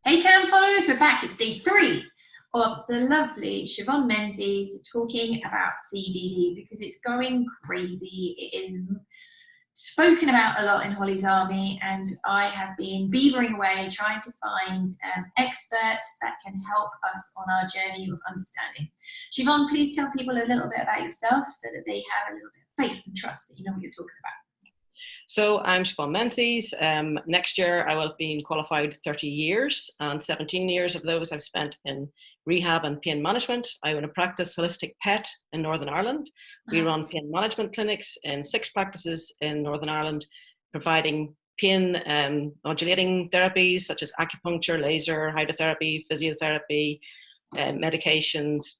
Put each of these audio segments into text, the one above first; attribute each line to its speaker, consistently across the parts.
Speaker 1: Hey Cam followers, we're back. It's day 3 of the lovely Siobhan Menzies talking about CBD because it's going crazy. It is spoken about a lot in Holly's Army, and I have been beavering away trying to find experts that can help us on our journey of understanding. Siobhan, please tell people a little bit about yourself so that they have a little bit of faith and trust that you know what you're talking about.
Speaker 2: So I'm Siobhan Menzies. Next year I will have been qualified 30 years, and 17 years of those I've spent in rehab and pain management. I own a practice, Holistic Pet, in Northern Ireland. We run pain management clinics in 6 practices in Northern Ireland, providing pain modulating therapies such as acupuncture, laser, hydrotherapy, physiotherapy, medications.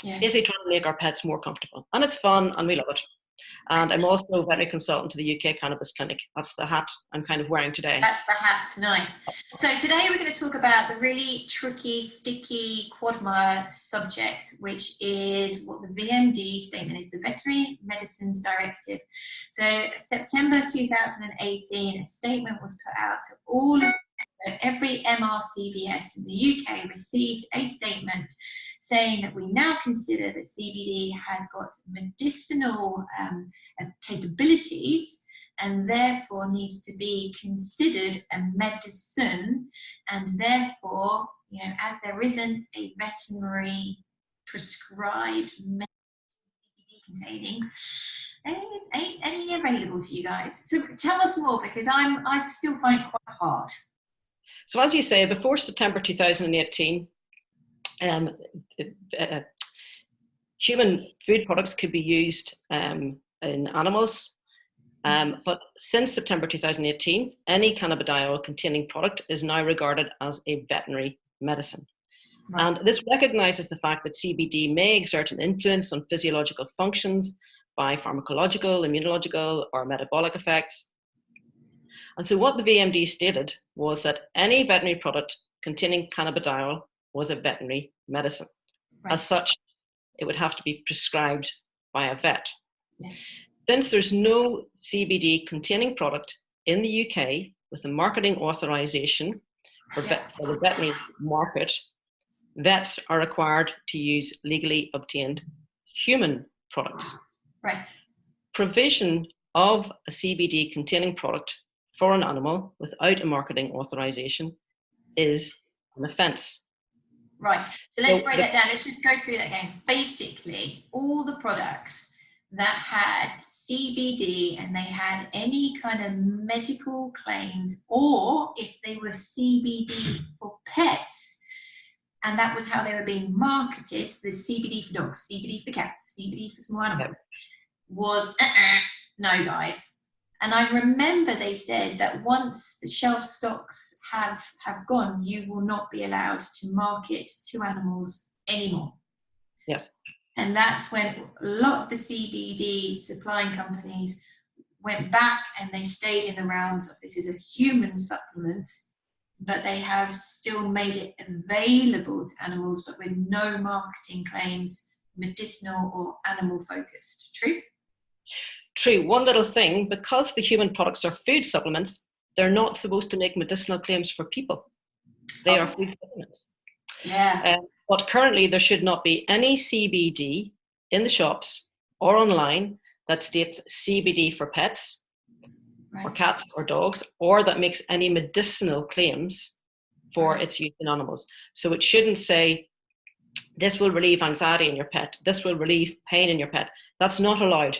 Speaker 2: Basically trying to make our pets more comfortable. And it's fun and we love it. And I'm also a veterinary consultant to the UK Cannabis Clinic. That's the hat I'm kind of wearing today.
Speaker 1: That's the hat tonight. So today we're going to talk about the really tricky, sticky quagmire subject, which is what the VMD statement is, the Veterinary Medicines Directive. So September 2018, a statement was put out to all of every MRCVS in the UK received a statement saying that we now consider that CBD has got medicinal capabilities and therefore needs to be considered a medicine, and therefore, you know, as there isn't a veterinary prescribed CBD containing, ain't any available to you guys. So tell us more, because I still find it quite hard.
Speaker 2: So as you say, before September 2018, human food products could be used in animals, but since September 2018, any cannabidiol containing product is now regarded as a veterinary medicine. Right. And this recognises the fact that CBD may exert an influence on physiological functions by pharmacological, immunological, or metabolic effects. And so what the VMD stated was that any veterinary product containing cannabidiol was a veterinary medicine. Right. As such, it would have to be prescribed by a vet. Yes. Since there's no CBD containing product in the UK with a marketing authorisation for the veterinary market, vets are required to use legally obtained human products.
Speaker 1: Right.
Speaker 2: Provision of a CBD containing product for an animal without a marketing authorisation is an offence.
Speaker 1: Right, so let's break that down. Let's just go through that again. Basically, all the products that had CBD and they had any kind of medical claims, or if they were CBD for pets, and that was how they were being marketed, so there's CBD for dogs, CBD for cats, CBD for small animals, was no, guys. And I remember they said that once the shelf stocks have gone, you will not be allowed to market to animals anymore.
Speaker 2: Yes.
Speaker 1: And that's when a lot of the CBD supplying companies went back and they stayed in the realms of this is a human supplement, but they have still made it available to animals, but with no marketing claims, medicinal or animal focused. True?
Speaker 2: True. One little thing, because the human products are food supplements, they're not supposed to make medicinal claims for people. They are food supplements.
Speaker 1: Yeah.
Speaker 2: But currently there should not be any CBD in the shops or online that states CBD for pets, right, or cats or dogs, or that makes any medicinal claims for its use in animals. So it shouldn't say, this will relieve anxiety in your pet, this will relieve pain in your pet. That's not allowed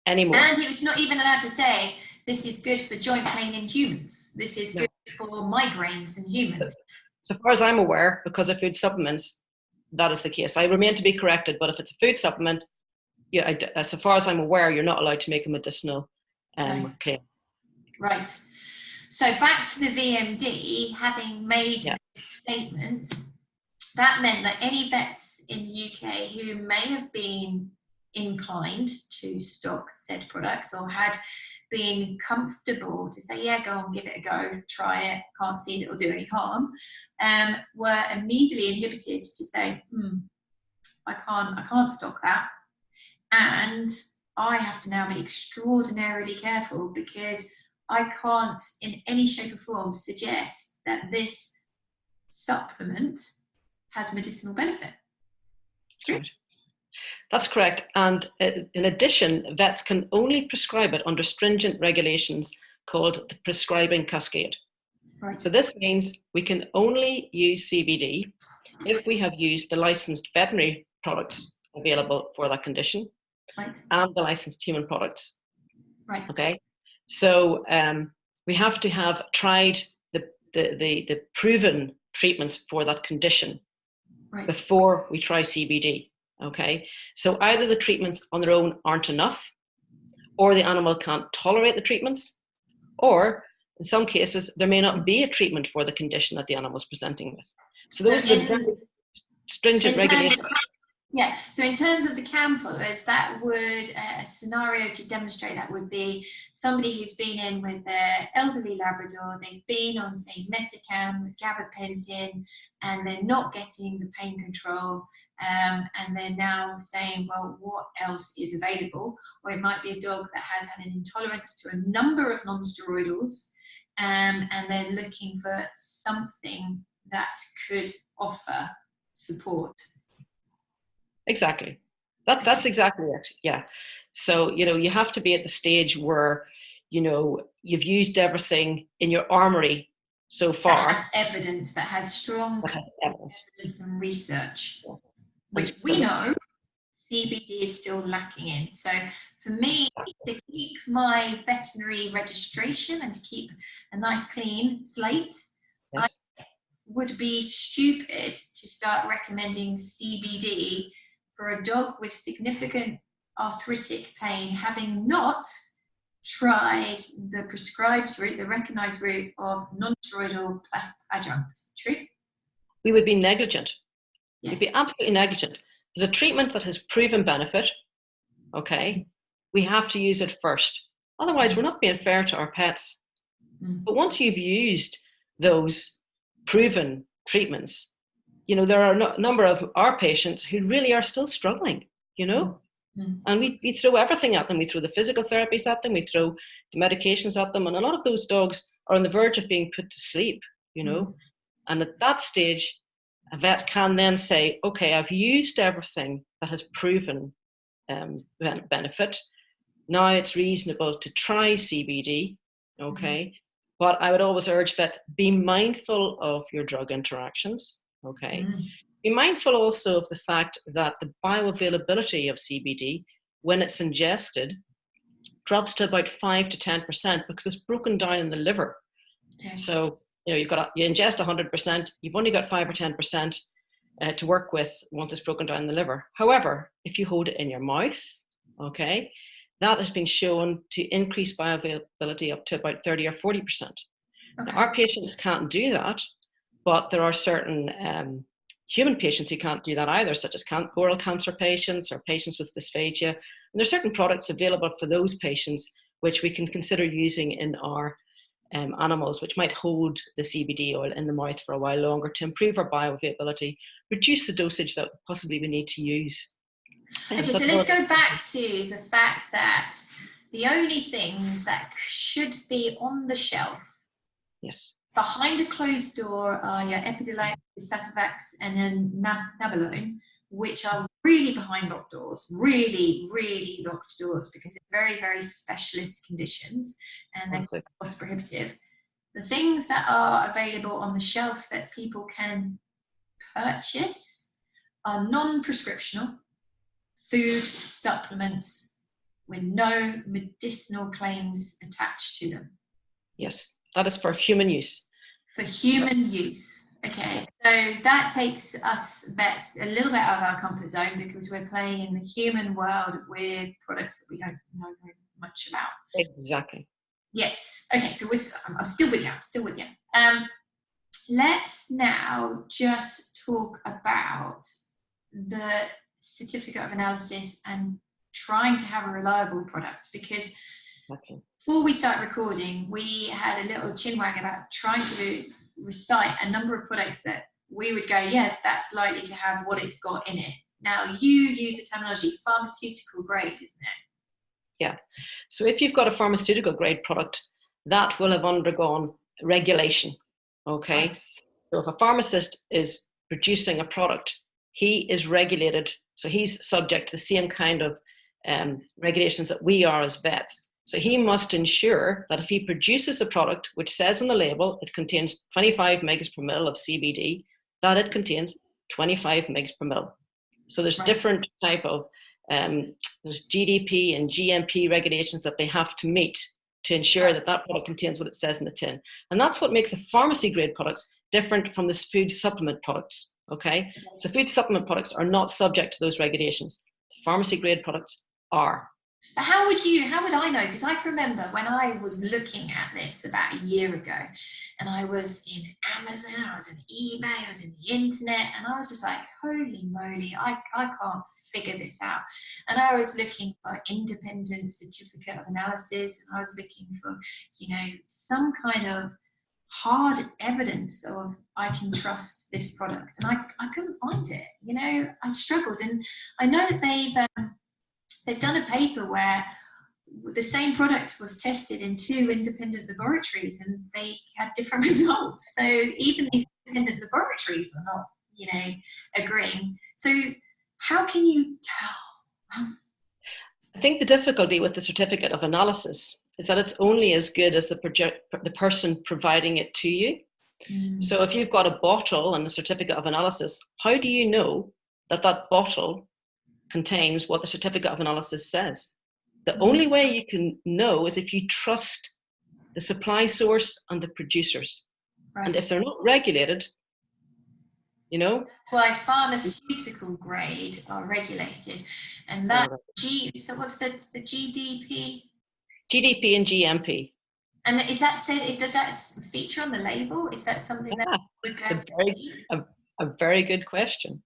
Speaker 2: anymore.
Speaker 1: And it was not even allowed to say, this is good for joint pain in humans. This is good for migraines in humans.
Speaker 2: So far as I'm aware, because of food supplements, that is the case. I remain to be corrected, but if it's a food supplement, as far as I'm aware, you're not allowed to make a medicinal claim.
Speaker 1: Right. So back to the VMD, having made this statement, that meant that any vets in the UK who may have been inclined to stock said products or had been comfortable to say, yeah, go on, give it a go, try it, can't see that it'll do any harm, were immediately inhibited to say, I can't stock that, and I have to now be extraordinarily careful because I can't in any shape or form suggest that this supplement has medicinal benefit. True?
Speaker 2: That's correct. And in addition, vets can only prescribe it under stringent regulations called the prescribing cascade.
Speaker 1: Right.
Speaker 2: So this means we can only use CBD if we have used the licensed veterinary products available for that condition,
Speaker 1: right,
Speaker 2: and the licensed human products.
Speaker 1: Right.
Speaker 2: Okay. So we have to have tried the proven treatments for that condition
Speaker 1: right,
Speaker 2: before we try CBD. Okay. So either the treatments on their own aren't enough, or the animal can't tolerate the treatments, or in some cases there may not be a treatment for the condition that the animal is presenting with. So those are the very stringent regulations.
Speaker 1: Yeah, so in terms of the CAM followers, that would, a scenario to demonstrate that would be somebody who's been in with their elderly Labrador, they've been on, say, Metacam, gabapentin, and they're not getting the pain control, and they're now saying, well, what else is available? Or it might be a dog that has had an intolerance to a number of non-steroidals, and they're looking for something that could offer support.
Speaker 2: Exactly. That's exactly it. Yeah. So, you have to be at the stage where, you've used everything in your armory so far.
Speaker 1: That has evidence, that has strong evidence and research, which we know CBD is still lacking in. So for me, to keep my veterinary registration and to keep a nice clean slate, yes, I would be stupid to start recommending CBD for a dog with significant arthritic pain, having not tried the prescribed route, the recognized route of non-steroidal plus adjunct. True? We
Speaker 2: would be negligent.
Speaker 1: Yes.
Speaker 2: We'd be absolutely negligent. There's a treatment that has proven benefit, okay? We have to use it first. Otherwise, we're not being fair to our pets. But once you've used those proven treatments, there are a number of our patients who really are still struggling, and we throw everything at them. We throw the physical therapies at them, we throw the medications at them, and a lot of those dogs are on the verge of being put to sleep, and at that stage, a vet can then say, okay, I've used everything that has proven benefit. Now it's reasonable to try CBD, okay? But I would always urge vets, be mindful of your drug interactions. Okay. Be mindful also of the fact that the bioavailability of CBD, when it's ingested, drops to about 5 to 10% because it's broken down in the liver. Okay. So, you ingest 100%, you've only got 5 or 10% to work with once it's broken down in the liver. However, if you hold it in your mouth, okay, that has been shown to increase bioavailability up to about 30 or 40%. Okay. Now, our patients can't do that, but there are certain human patients who can't do that either, such as oral cancer patients or patients with dysphagia. And there's certain products available for those patients which we can consider using in our animals, which might hold the CBD oil in the mouth for a while longer to improve our bioavailability, reduce the dosage that possibly we need to use.
Speaker 1: Okay, so let's go back to the fact that the only things that should be on the shelf,
Speaker 2: yes,
Speaker 1: behind a closed door, are your Epidyolex, Sativax, and then Nabalone, which are really behind locked doors, really, really locked doors, because they're very, very specialist conditions and they're cost prohibitive. The things that are available on the shelf that people can purchase are non-prescriptional food supplements with no medicinal claims attached to them.
Speaker 2: Yes, that is for human use.
Speaker 1: For human use. Okay, so that takes us vets a little bit out of our comfort zone because we're playing in the human world with products that we don't know very much about.
Speaker 2: Exactly.
Speaker 1: Yes. Okay, so I'm still with you. Let's now just talk about the certificate of analysis and trying to have a reliable product, because before we start recording, we had a little chinwag about trying to recite a number of products that we would go, yeah, that's likely to have what it's got in it. Now, you use the terminology pharmaceutical grade, isn't it?
Speaker 2: Yeah. So if you've got a pharmaceutical grade product, that will have undergone regulation. Okay. So if a pharmacist is producing a product, he is regulated. So he's subject to the same kind of regulations that we are as vets. So he must ensure that if he produces a product which says on the label it contains 25 megs per mil of CBD, that it contains 25 megs per mil. So there's different type of, there's GDP and GMP regulations that they have to meet to ensure that that product contains what it says in the tin. And that's what makes the pharmacy grade products different from the food supplement products, okay? So food supplement products are not subject to those regulations. The pharmacy grade products are.
Speaker 1: But how would I know? Because I can remember when I was looking at this about a year ago, and I was in Amazon, I was in eBay, I was in the internet, and I was just like, holy moly, I can't figure this out. And I was looking for independent certificate of analysis, and I was looking for, some kind of hard evidence of I can trust this product, and I couldn't find it. I struggled, and I know that they've done a paper where the same product was tested in 2 independent laboratories and they had different results. So even these independent laboratories are not, agreeing. So how can you tell?
Speaker 2: I think the difficulty with the certificate of analysis is that it's only as good as the person providing it to you. So if you've got a bottle and a certificate of analysis, how do you know that that bottle contains what the certificate of analysis says? The only way you can know is if you trust the supply source and the producers. And if they're not regulated, That's
Speaker 1: why pharmaceutical grade are regulated. And that so what's the GDP?
Speaker 2: GDP and GMP.
Speaker 1: And is that does that feature on the label? Is that something that would be able to see?
Speaker 2: A very good question.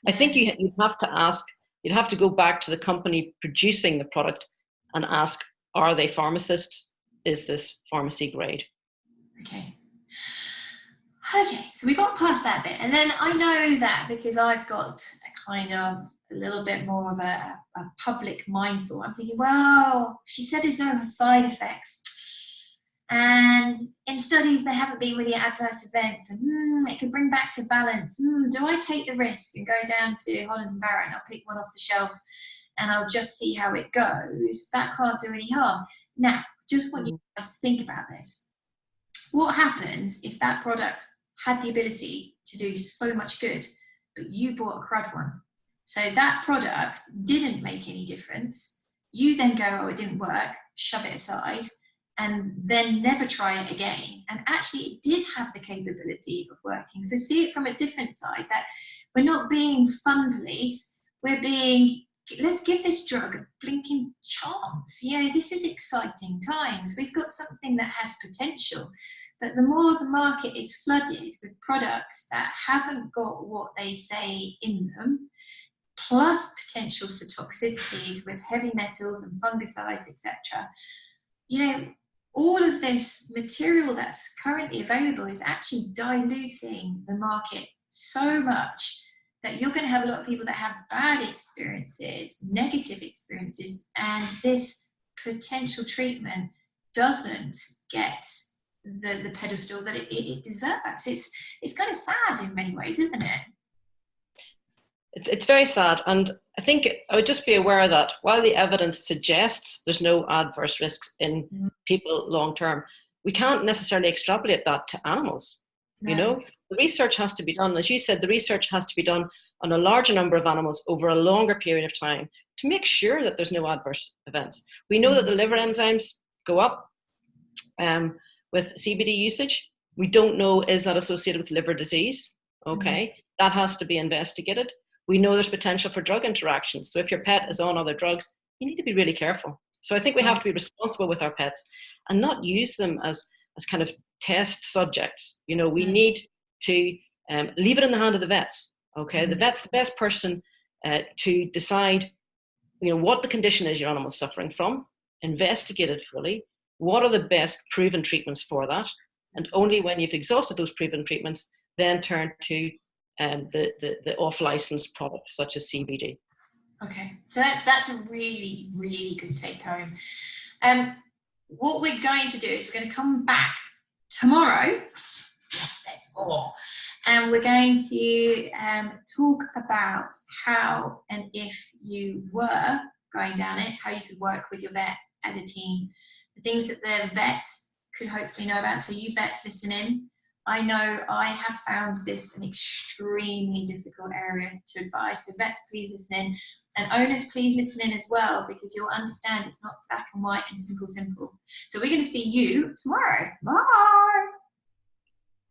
Speaker 2: I think you'd have to ask. You'd have to go back to the company producing the product and ask, are they pharmacists? Is this pharmacy grade?
Speaker 1: Okay, so we got past that bit. And then I know that because I've got a kind of a little bit more of a public mind thought. I'm thinking, well, she said there's no side effects. And in studies, there haven't been really adverse events, and it could bring back to balance. Do I take the risk and go down to Holland & Barrett and I'll pick one off the shelf and I'll just see how it goes? That can't do any harm. Now, just want you guys to think about this. What happens if that product had the ability to do so much good, but you bought a crud one? So that product didn't make any difference. You then go, oh, it didn't work, shove it aside, and then never try it again. And actually it did have the capability of working. So see it from a different side, that we're not being fun police, we're being, let's give this drug a blinking chance. This is exciting times. We've got something that has potential. But the more the market is flooded with products that haven't got what they say in them, plus potential for toxicities with heavy metals and fungicides, etc., all of this material that's currently available is actually diluting the market so much that you're going to have a lot of people that have bad experiences, negative experiences, and this potential treatment doesn't get the pedestal that it deserves. It's kind of sad in many ways, isn't it?
Speaker 2: It's very sad, and I think I would just be aware that while the evidence suggests there's no adverse risks in people long term, we can't necessarily extrapolate that to animals. The research has to be done, as you said, the research has to be done on a larger number of animals over a longer period of time to make sure that there's no adverse events. We know that the liver enzymes go up with CBD usage. We don't know, is that associated with liver disease? Okay, that has to be investigated. We know there's potential for drug interactions. So if your pet is on other drugs, you need to be really careful. So I think we have to be responsible with our pets and not use them as kind of test subjects. We need to leave it in the hand of the vets. Okay, the vet's the best person to decide, what the condition is your animal's suffering from, investigate it fully. What are the best proven treatments for that? And only when you've exhausted those proven treatments, then turn to the off-licensed products such as CBD.
Speaker 1: Okay, so that's a really, really good take home. What we're going to do is we're going to come back tomorrow. Yes, there's more. And we're going to talk about how, and if you were going down it, how you could work with your vet as a team. The things that the vets could hopefully know about. So you vets listening, I know I have found this an extremely difficult area to advise. So vets, please listen in. And owners, please listen in as well, because you'll understand it's not black and white and simple. So we're going to see you tomorrow. Bye.